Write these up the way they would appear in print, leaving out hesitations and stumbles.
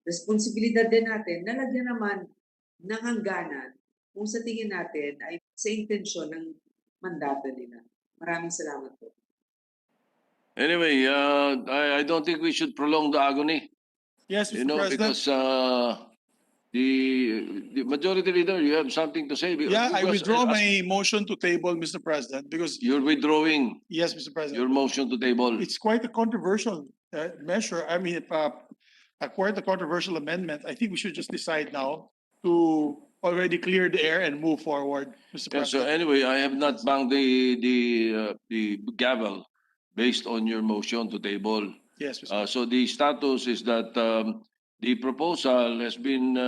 responsibilidad din natin na lagyan naman ng hangganan kung sa tingin natin ay sa intensyon ng mandato nila. Maraming salamat po. Anyway, I don't think we should prolong the agony. Yes, Mr. President. Because the majority leader, you have something to say. Yeah, I Because, withdraw my motion to table, Mr. President, because You're withdrawing yes, Mr. President, your motion to table. it's quite a controversial measure. I mean, quite a controversial amendment. I think we should just decide now to already clear the air and move forward, Mr. Yeah, so President. anyway, I have not banged the gavel based on your motion to table. Yes, Mr. So the status is that the proposal has been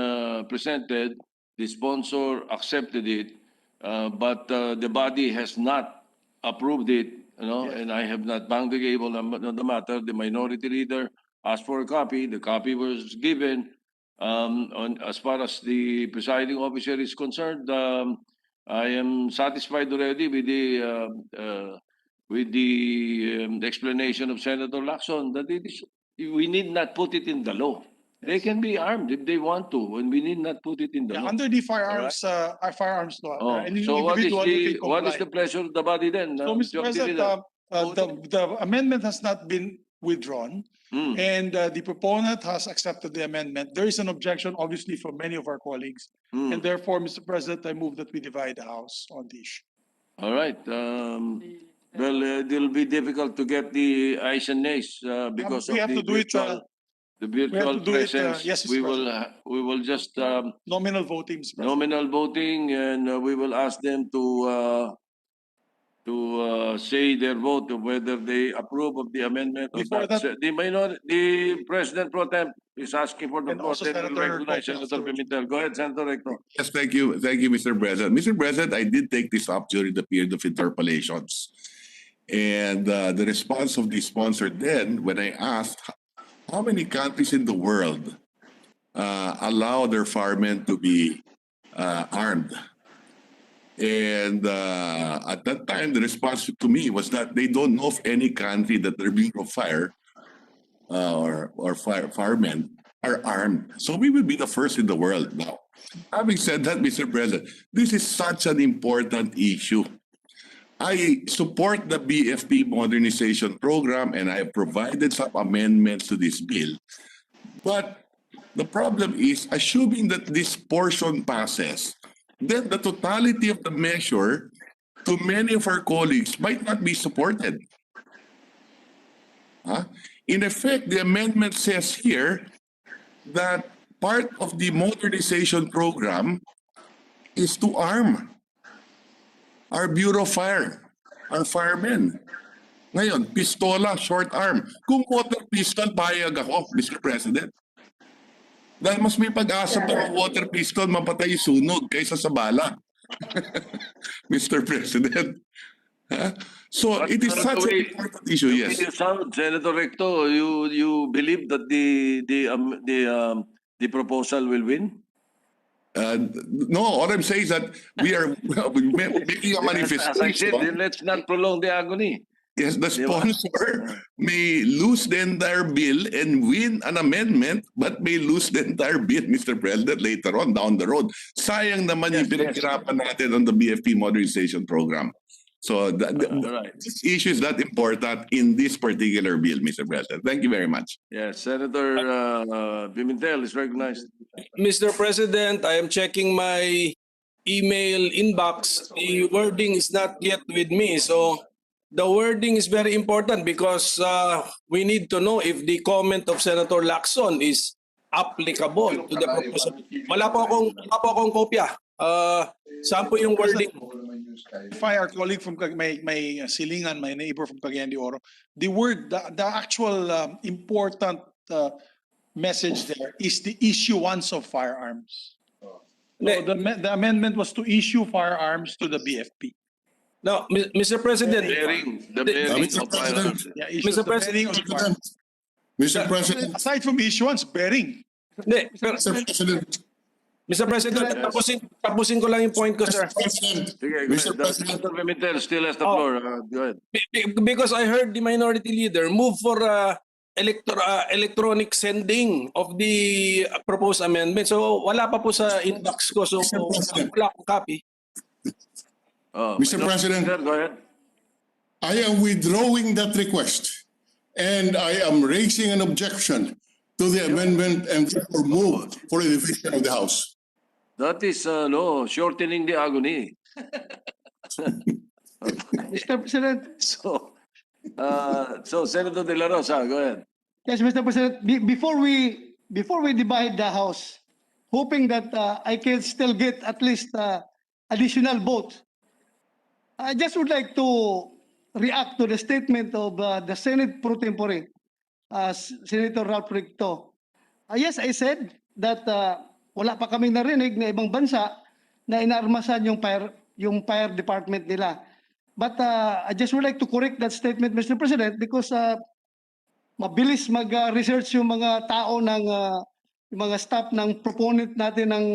presented, the sponsor accepted it, but the body has not approved it, Yes. and I have not banged the gavel on the matter. The minority leader asked for a copy. The copy was given. As far as the presiding officer is concerned, I am satisfied already with the explanation of Senator Lacson that we need not put it in the law. They can be armed if they want to, and we need not put it in the Yeah, law. under the firearms, our firearms law, Oh, any so individual who can what is comply. the pleasure of the body then? So, Mr. President, the amendment has not been withdrawn, and the proponent has accepted the amendment. There is an objection, obviously, from many of our colleagues, and therefore, Mr. President, I move that we divide the House on the issue. All right. Well, it'll be difficult to get the ayes and nays because we of have the to do it, virtual do it, presence. yes, Mr. We will just Nominal voting, Mr. President. nominal voting, and we will ask them to say their vote of whether they approve of the amendment. Or Before not. that- The President Pro Tem is asking for the And floor. also Then we'll Senator recognize Coppola Senator afterwards. Pimentel. Go ahead, Senator Recto. Yes, thank you, Mr. President. Mr. President, I did take this up during the period of interpellations. And the response of the sponsor then, when I asked how many countries in the world allow their firemen to be armed, and at that time, the response to me was that they don't know of any country that their Bureau of Fire or firemen are armed. So we will be the first in the world now. Having said that, Mr. President, this is such an important issue. I support the BFP Modernization Program, and I have provided some amendments to this bill. But the problem is, assuming that this portion passes, then the totality of the measure to many of our colleagues might not be supported. In effect, the amendment says here that part of the modernization program is to arm our Bureau of Fire, our firemen. Ngayon, pistola, short arm. Kung water pistol, payag ako, Mr. President. Dahil mas may pag-asa pa ang water pistol, mapatay sunog kaysa sa bala. Mr. President. So it is such an important issue, yes. Senator Recto, you believe that the proposal will win? No, all I'm saying is that we are making a manifestation. As I said, let's not prolong the agony. Yes, the sponsor may lose the entire bill and win an amendment, but may lose the entire bill, Mr. President, later on down the road. Sayang naman yung pinaghirapan natin on the BFP Modernization Program. So Right. this issue is that important in this particular bill, Mr. President. Thank you very much. Yes, Senator Pimentel is recognized. Mr. President, I am checking my email inbox. The wording is not yet with me. So the wording is very important because we need to know if the comment of Senator Lacson is applicable to the proposal. Wala po akong kopya. Saan po yung wording? If our colleague from my silingan, my neighbor from Cagayan de Oro, the actual important message there is the issuance of firearms. So the amendment was to issue firearms to the BFP. No, Mr. President. The bearing Mr. of President. firearms. Yeah, Mr. bearing of firearms. Mr. President. Aside from issuance, bearing. Hindi, Mr. President. Mr. President, tapusin ko lang yung point ko, sir. President. Sige, Mr. President. Senator Pimentel still has the floor. Go ahead. Because I heard the minority leader move for electronic sending of the proposed amendment. So wala pa po sa inbox ko. So Mr. President. wala akong copy. Mr. President. Sir, go ahead. I am withdrawing that request and I am raising an objection to the amendment and therefore move for the division of the House. That is shortening the agony. Mr. President, So Senator De La Rosa, go ahead. yes, Mr. President, before we divide the House, hoping that I can still get at least additional votes, I just would like to react to the statement of the Senate pro tempore, Senator Ralph Recto. Yes, I said that wala pa kaming narinig na ibang bansa na inarmasan yung fire department nila. But I just would like to correct that statement, Mr. President, because mabilis mag-research yung mga tao ng yung mga staff ng proponent natin ng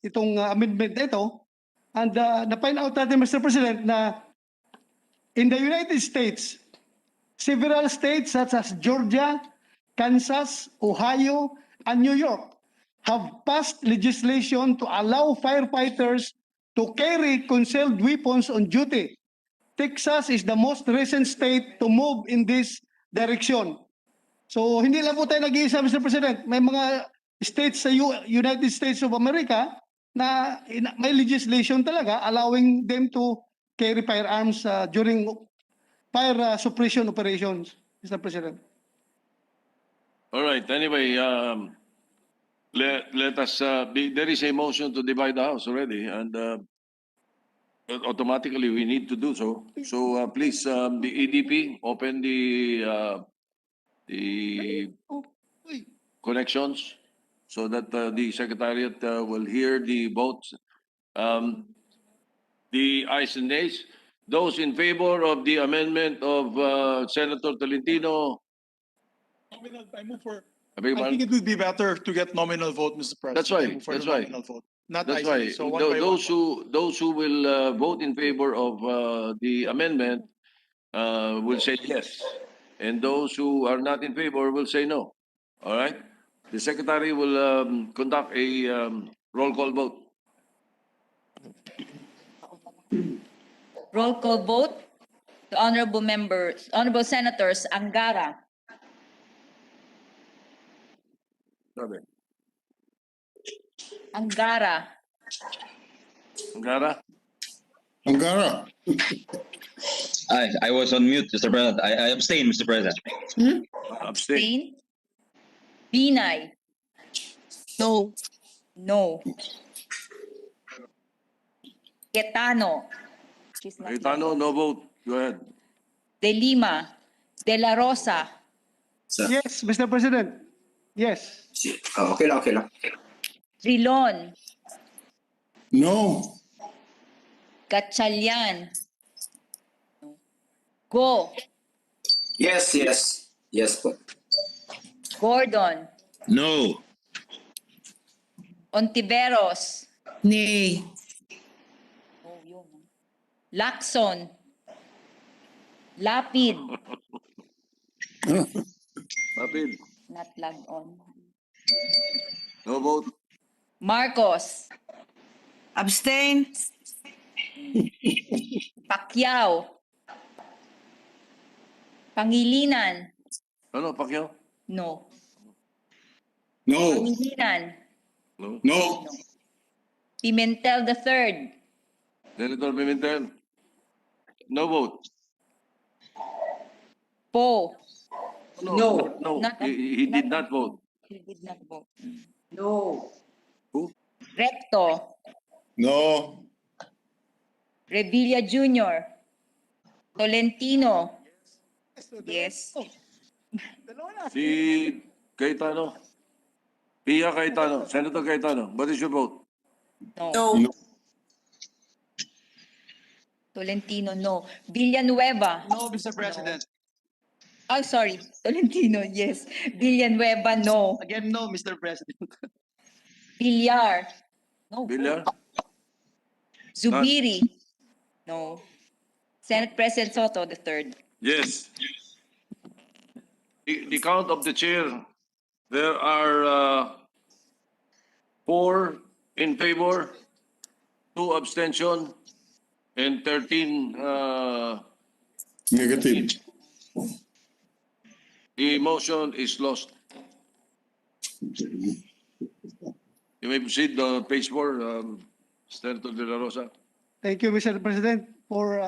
itong amendment na ito. And na-find out natin, Mr. President, na in the United States, several states such as Georgia, Kansas, Ohio, and New York have passed legislation to allow firefighters to carry concealed weapons on duty. Texas is the most recent state to move in this direction. So hindi lang po tayo nag-iisa, Mr. President. May mga states sa United States of America na may legislation talaga allowing them to carry firearms during fire suppression operations, Mr. President. All right. Anyway, let us. There is a motion to divide the House already, and automatically we need to do so. So please, the EDP, open the connections so that the Secretariat will hear the votes. The ayes and nays. Those in favor of the amendment of Senator Tolentino. Nominal, I move for. I beg your I think pardon? it would be better to get nominal vote, Mr. President. That's right, I move for that's the right. nominal vote, not That's ayes and right. nays. So one by one. Those who will vote in favor of the amendment will say yes, and those who are not in favor will say no. All right. The secretary will conduct a roll call vote. Roll call vote. The honorable members, honorable senators Angara, Sabi. Angara, Angara. Angara. I was on mute, Mr. President. I abstain, Mr. President. Abstain. Stain, Binay, No. no. Getano, she's not Cayetano, no vote. Go ahead. De Lima, De La Rosa, Yes, Mr. President. Yes. Okay lang. Trilon, No. Gatchalian, Go, Yes po. Gordon, No. Ontiveros, Nay. oh, yun. Lacson, Lapid, Lapid. not logged on. No vote. Marcos, Abstain. Pacquiao, Pangilinan, Ano, Pacquiao? no. No. Pangilinan, No. No. Pimentel III, Senator Pimentel. No vote. Poe, No. No. Not- He did not vote. he did not vote. No. Who? Recto, No. Revilla Jr., Tolentino, yes. Si Cayetano. Pia Cayetano. Senator Cayetano. What is your vote? No. No. Tolentino, no. Villanueva. No, Mr. President. Oh, sorry. Tolentino, yes. Villanueva, no. Again, no, Mr. President. Villar, no. Villar? Zubiri, no. Senate President Soto, the third. Yes. the count of the chair, there are 4 in favor, 2 abstention, and 13 Negative. the motion is lost. You may proceed, page 4, Senator De La Rosa, Thank you, Mr. President, for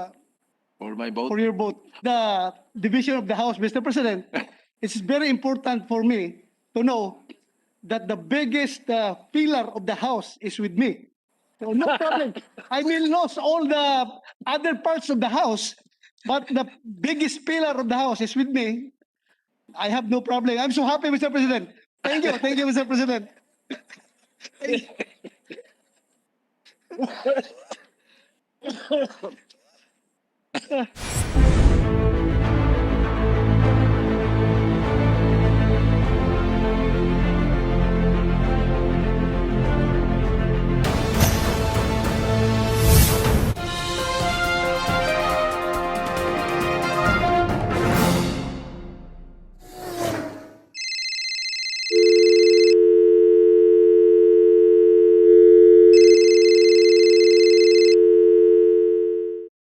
my vote. for your vote. The division of the House, Mr. President, it's very important for me to know that the biggest pillar of the House is with me. So no problem. I will lose all the other parts of the House, but the biggest pillar of the House is with me. I have no problem. I'm so happy, Mr. President. Thank you, Mr. President.